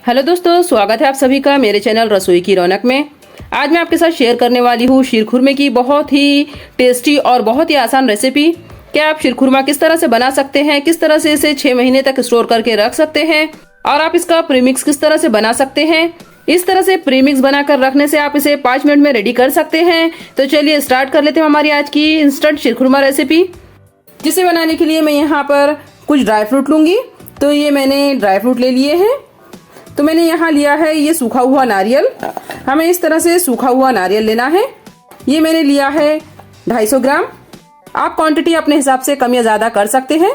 Hello दोस्तों, स्वागत है आप सभी का मेरे चैनल रसोई की रौनक में। आज मैं आपके साथ शेयर करने वाली हूँ शीरखुरमे की बहुत ही टेस्टी और बहुत ही आसान रेसिपी। क्या आप शीरखुरमा किस तरह से बना सकते हैं, किस तरह से इसे 6 महीने तक स्टोर करके रख सकते हैं और आप इसका प्रीमिक्स किस तरह से बना सकते हैं। इस तरह से प्रीमिक्स बनाकर रखने से आप इसे 5 मिनट में रेडी कर सकते हैं। तो चलिए स्टार्ट कर लेते हैं हमारी आज की इंस्टेंट शीरखुरमा रेसिपी। जिसे बनाने के लिए मैं यहाँ पर कुछ ड्राई फ्रूट लूँगी। तो ये मैंने ड्राई फ्रूट ले लिए हैं। तो मैंने यहाँ लिया है ये सूखा हुआ नारियल। हमें इस तरह से सूखा हुआ नारियल लेना है। ये मैंने लिया है 250 ग्राम। आप क्वांटिटी अपने हिसाब से कम या ज़्यादा कर सकते हैं।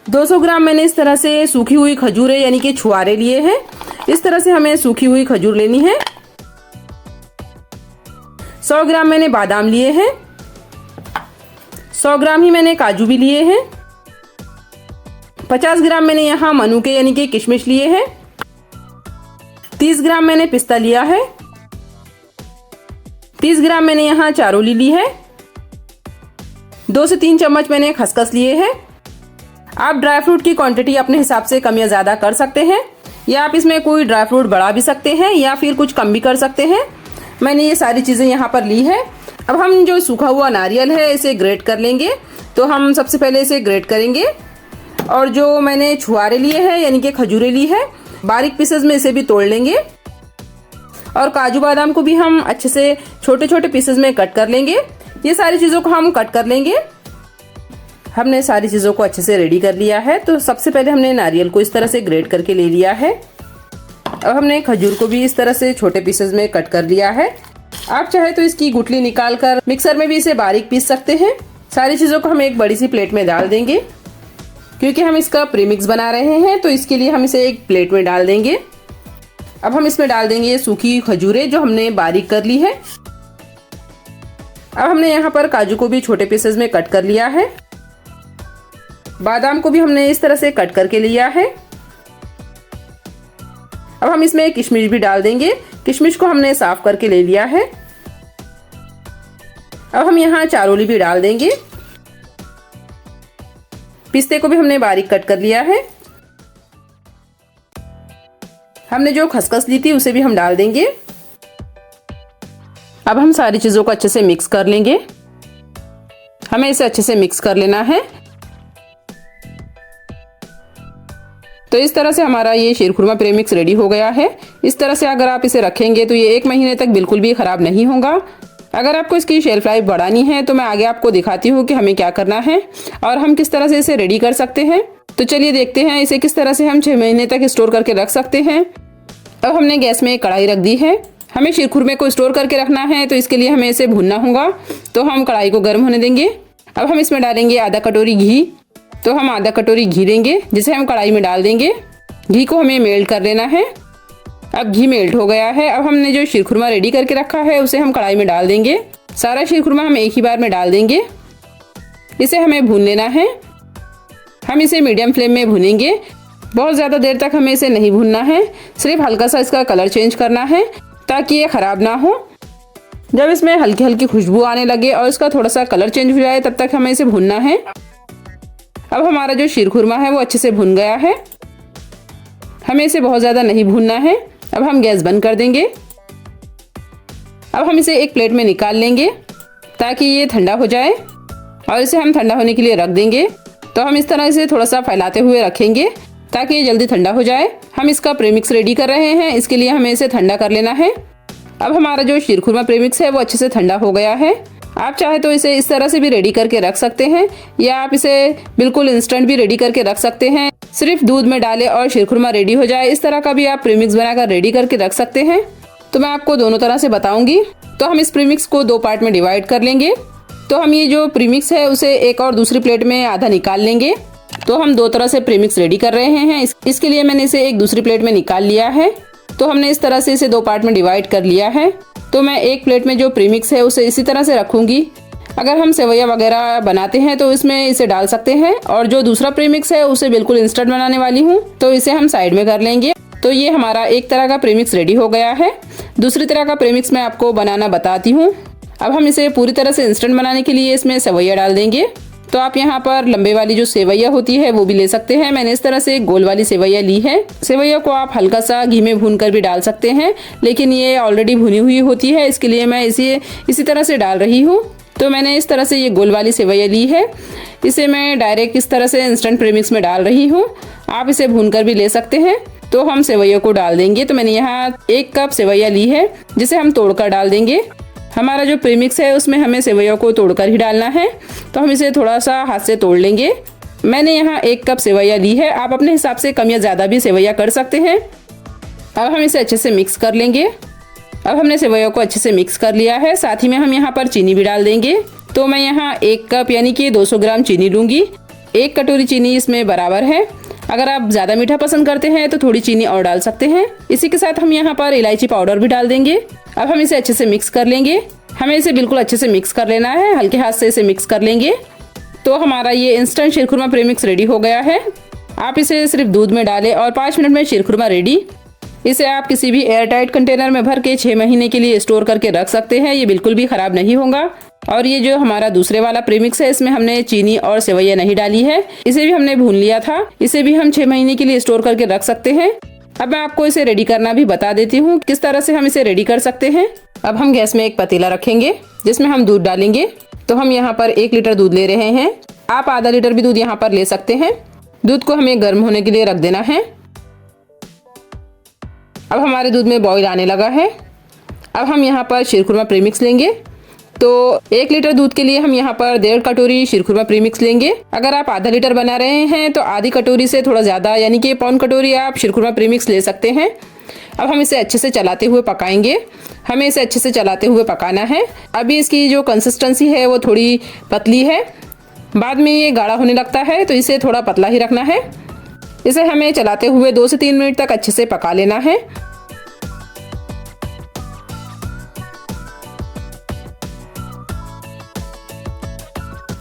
200 ग्राम मैंने इस तरह से सूखी हुई खजूरें यानी कि छुआरे लिए हैं। इस तरह से हमें सूखी हुई खजूर लेनी है। 100 ग्राम मैंने बादाम लिए हैं। 100 ग्राम ही मैंने काजू भी लिए हैं। 50 ग्राम मैंने यहाँ मनुके यानी कि किशमिश लिए हैं। 30 ग्राम मैंने पिस्ता लिया है। 30 ग्राम मैंने यहाँ चारोली ली है। 2 से 3 चम्मच मैंने खसखस लिए हैं। आप ड्राई फ्रूट की क्वांटिटी अपने हिसाब से कम या ज़्यादा कर सकते हैं, या आप इसमें कोई ड्राई फ्रूट बढ़ा भी सकते हैं या फिर कुछ कम भी कर सकते हैं। मैंने ये सारी चीज़ें यहाँ पर ली है। अब हम जो सूखा हुआ नारियल है इसे ग्रेट कर लेंगे। तो हम सबसे पहले इसे ग्रेट करेंगे। और जो मैंने छुआरे लिए हैं यानी कि खजूरें ली है, बारीक पीसेस में इसे भी तोड़ लेंगे। और काजू बादाम को भी हम अच्छे से छोटे छोटे पीसेस में कट कर लेंगे। ये सारी चीज़ों को हम कट कर लेंगे। हमने सारी चीज़ों को अच्छे से रेडी कर लिया है। तो सबसे पहले हमने नारियल को इस तरह से ग्रेट करके ले लिया है। अब हमने खजूर को भी इस तरह से छोटे पीसेस में कट कर लिया है। आप चाहे तो इसकी गुठली निकाल कर मिक्सर में भी इसे बारीक पीस सकते हैं। सारी चीज़ों को हम एक बड़ी सी प्लेट में डाल देंगे। क्योंकि हम इसका प्रीमिक्स बना रहे हैं तो इसके लिए हम इसे एक प्लेट में डाल देंगे। अब हम इसमें डाल देंगे सूखी खजूरें जो हमने बारीक कर ली है। अब हमने यहाँ पर काजू को भी छोटे पीसेस में कट कर लिया है। बादाम को भी हमने इस तरह से कट करके लिया है। अब हम इसमें किशमिश भी डाल देंगे। किशमिश को हमने साफ करके ले लिया है। अब हम यहाँ चारोली भी डाल देंगे। पिस्ते को भी हमने बारीक कट कर लिया है। हमने जो खसखस ली थी उसे भी हम डाल देंगे। अब हम सारी चीज़ों को अच्छे से मिक्स कर लेंगे। हमें इसे अच्छे से मिक्स कर लेना है। तो इस तरह से हमारा ये शीरखुरमा प्रीमिक्स रेडी हो गया है। इस तरह से अगर आप इसे रखेंगे तो ये 1 महीने तक बिल्कुल भी ख़राब नहीं होगा। अगर आपको इसकी शेल्फ लाइफ बढ़ानी है तो मैं आगे आपको दिखाती हूँ कि हमें क्या करना है और हम किस तरह से इसे रेडी कर सकते हैं। तो चलिए देखते हैं इसे किस तरह से हम 6 महीने तक स्टोर करके रख सकते हैं। अब हमने गैस में एक कढ़ाई रख दी है। हमें शीरखुरमे को स्टोर करके रखना है तो इसके लिए हमें इसे भूनना होगा। तो हम कढ़ाई को गर्म होने देंगे। अब हम इसमें डालेंगे आधा कटोरी घी। तो हम आधा कटोरी घी लेंगे जिसे हम कढ़ाई में डाल देंगे। घी को हमें मेल्ट कर लेना है। अब घी मेल्ट हो गया है। अब हमने जो शीरखुरमा रेडी करके रखा है उसे हम कढ़ाई में डाल देंगे। सारा शीरखुरमा हम एक ही बार में डाल देंगे। इसे हमें भून लेना है। हम इसे मीडियम फ्लेम में भूनेंगे। बहुत ज़्यादा देर तक हमें इसे नहीं भूनना है, सिर्फ हल्का सा इसका कलर चेंज करना है ताकि ये ख़राब ना हो। जब इसमें हल्की हल्की खुशबू आने लगे और इसका थोड़ा सा कलर चेंज हो जाए तब तक हमें इसे भूनना है। अब हमारा जो शीरखुरमा है वो अच्छे से भुन गया है। हमें इसे बहुत ज़्यादा नहीं भूनना है। अब हम गैस बंद कर देंगे। अब हम इसे एक प्लेट में निकाल लेंगे ताकि ये ठंडा हो जाए और इसे हम ठंडा होने के लिए रख देंगे। तो हम इस तरह से थोड़ा सा फैलाते हुए रखेंगे ताकि ये जल्दी ठंडा हो जाए। हम इसका प्रीमिक्स रेडी कर रहे हैं, इसके लिए हमें इसे ठंडा कर लेना है। अब हमारा जो शीरखुरमा प्रीमिक्स है वो अच्छे से ठंडा हो गया है। आप चाहे तो इसे इस तरह से भी रेडी करके रख सकते हैं या आप इसे बिल्कुल इंस्टेंट भी रेडी करके रख सकते हैं। सिर्फ दूध में डालें और शीरखुरमा रेडी हो जाए, इस तरह का भी आप प्रीमिक्स बनाकर रेडी करके रख सकते हैं। तो मैं आपको दोनों तरह से बताऊंगी। तो हम इस प्रीमिक्स को 2 पार्ट में डिवाइड कर लेंगे। तो हम ये जो प्रीमिक्स है उसे एक और दूसरी प्लेट में आधा निकाल लेंगे। तो हम 2 तरह से प्रीमिक्स रेडी कर रहे हैं। इसके लिए मैंने इसे एक दूसरी प्लेट में निकाल लिया है। तो हमने इस तरह से इसे 2 पार्ट में डिवाइड कर लिया है। तो मैं एक प्लेट में जो प्रीमिक्स है उसे इसी तरह से रखूंगी। अगर हम सेवैया वगैरह बनाते हैं तो इसमें इसे डाल सकते हैं, और जो दूसरा प्रीमिक्स है उसे बिल्कुल इंस्टेंट बनाने वाली हूँ तो इसे हम साइड में कर लेंगे। तो ये हमारा एक तरह का प्रीमिक्स रेडी हो गया है। दूसरी तरह का प्रीमिक्स मैं आपको बनाना बताती हूँ। अब हम इसे पूरी तरह से इंस्टेंट बनाने के लिए इसमें सेवैया डाल देंगे। तो आप यहाँ पर लंबे वाली जो सेवैया होती है वो भी ले सकते हैं। मैंने इस तरह से गोल वाली सेवैया ली है। सेवैया को आप हल्का सा घी में भून कर भी डाल सकते हैं, लेकिन ये ऑलरेडी भुनी हुई होती है, इसके लिए मैं इसी तरह से डाल रही हूँ। तो मैंने इस तरह से ये गोल वाली सेवैया ली है, इसे मैं डायरेक्ट इस तरह से इंस्टेंट प्रीमिक्स में डाल रही हूँ। आप इसे भून कर भी ले सकते हैं। तो हम सेवैया को डाल देंगे। तो मैंने यहाँ 1 कप सेवैया ली है, जिसे हम तोड़कर डाल देंगे। हमारा जो प्रीमिक्स है उसमें हमें सेवैया को तोड़कर ही डालना है, तो हम इसे थोड़ा सा हाथ से तोड़ लेंगे। मैंने यहाँ 1 कप सेवैया ली है, आप अपने हिसाब से कम या ज़्यादा भी सेवैया कर सकते हैं। अब हम इसे अच्छे से मिक्स कर लेंगे। अब हमने सेवैया को अच्छे से मिक्स कर लिया है, साथ ही में हम यहाँ पर चीनी भी डाल देंगे। तो मैं यहाँ 1 कप यानी कि 200 ग्राम चीनी लूँगी। 1 कटोरी चीनी इसमें बराबर है। अगर आप ज़्यादा मीठा पसंद करते हैं तो थोड़ी चीनी और डाल सकते हैं। इसी के साथ हम यहाँ पर इलायची पाउडर भी डाल देंगे। अब हम इसे अच्छे से मिक्स कर लेंगे। हमें इसे बिल्कुल अच्छे से मिक्स कर लेना है, हल्के हाथ से इसे मिक्स कर लेंगे। तो हमारा ये इंस्टेंट शीरखुरमा प्रीमिक्स रेडी हो गया है। आप इसे सिर्फ दूध में डालें और 5 मिनट में शीरखुरमा रेडी। इसे आप किसी भी एयरटाइट कंटेनर में भर के 6 महीने के लिए स्टोर करके रख सकते हैं, ये बिल्कुल भी खराब नहीं होगा। और ये जो हमारा दूसरे वाला प्रीमिक्स है, इसमें हमने चीनी और सेवैया नहीं डाली है, इसे भी हमने भून लिया था। इसे भी हम 6 महीने के लिए स्टोर करके रख सकते हैं। अब मैं आपको इसे रेडी करना भी बता देती हूँ, किस तरह से हम इसे रेडी कर सकते हैं। अब हम गैस में एक पतीला रखेंगे, जिसमें हम दूध डालेंगे। तो हम यहाँ पर 1 लीटर दूध ले रहे हैं, आप आधा लीटर भी दूध यहाँ पर ले सकते हैं। दूध को हमें गर्म होने के लिए रख देना है। अब हमारे दूध में बॉईल आने लगा है। अब हम यहाँ पर शीरखुरमा प्रीमिक्स लेंगे। तो 1 लीटर दूध के लिए हम यहाँ पर 1.5 कटोरी शीरखुरमा प्रीमिक्स लेंगे। अगर आप आधा लीटर बना रहे हैं तो आधी कटोरी से थोड़ा ज़्यादा यानी कि 1.25 कटोरी आप शीरखुरमा प्रीमिक्स ले सकते हैं। अब हम इसे अच्छे से चलाते हुए पकाएंगे। हमें इसे अच्छे से चलाते हुए पकाना है। अभी इसकी जो कंसिस्टेंसी है वो थोड़ी पतली है, बाद में ये गाढ़ा होने लगता है, तो इसे थोड़ा पतला ही रखना है। इसे हमें चलाते हुए 2 से 3 मिनट तक अच्छे से पका लेना है।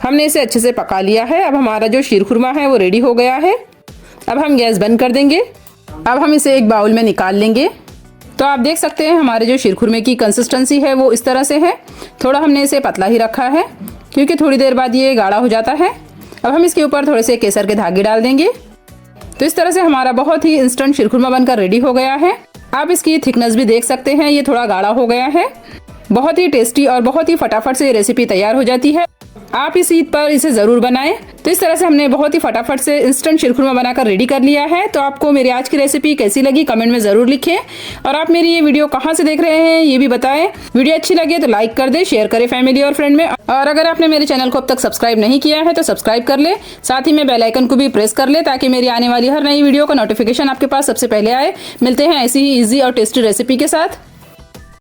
हमने इसे अच्छे से पका लिया है। अब हमारा जो शीरखुरमा है वो रेडी हो गया है। अब हम गैस बंद कर देंगे। अब हम इसे एक बाउल में निकाल लेंगे। तो आप देख सकते हैं हमारे जो शीरखुरमे की कंसिस्टेंसी है वो इस तरह से है। थोड़ा हमने इसे पतला ही रखा है, क्योंकि थोड़ी देर बाद ये गाढ़ा हो जाता है। अब हम इसके ऊपर थोड़े से केसर के धागे डाल देंगे। तो इस तरह से हमारा बहुत ही इंस्टेंट शीरखुरमा बनकर रेडी हो गया है। आप इसकी थिकनेस भी देख सकते हैं, ये थोड़ा गाढ़ा हो गया है। बहुत ही टेस्टी और बहुत ही फटाफट से ये रेसिपी तैयार हो जाती है। आप इस ईद पर इसे ज़रूर बनाएं। तो इस तरह से हमने बहुत ही फटाफट से इंस्टेंट शीरखुरमा बनाकर रेडी कर लिया है। तो आपको मेरी आज की रेसिपी कैसी लगी कमेंट में ज़रूर लिखें, और आप मेरी ये वीडियो कहाँ से देख रहे हैं ये भी बताएं। वीडियो अच्छी लगे तो लाइक कर दे, शेयर करें फैमिली और फ्रेंड में, और अगर आपने मेरे चैनल को अब तक सब्सक्राइब नहीं किया है तो सब्सक्राइब कर ले, साथ ही में बेल आइकन को भी प्रेस कर ले, ताकि मेरी आने वाली हर नई वीडियो का नोटिफिकेशन आपके पास सबसे पहले आए। मिलते हैं ऐसी ही ईजी और टेस्टी रेसिपी के साथ।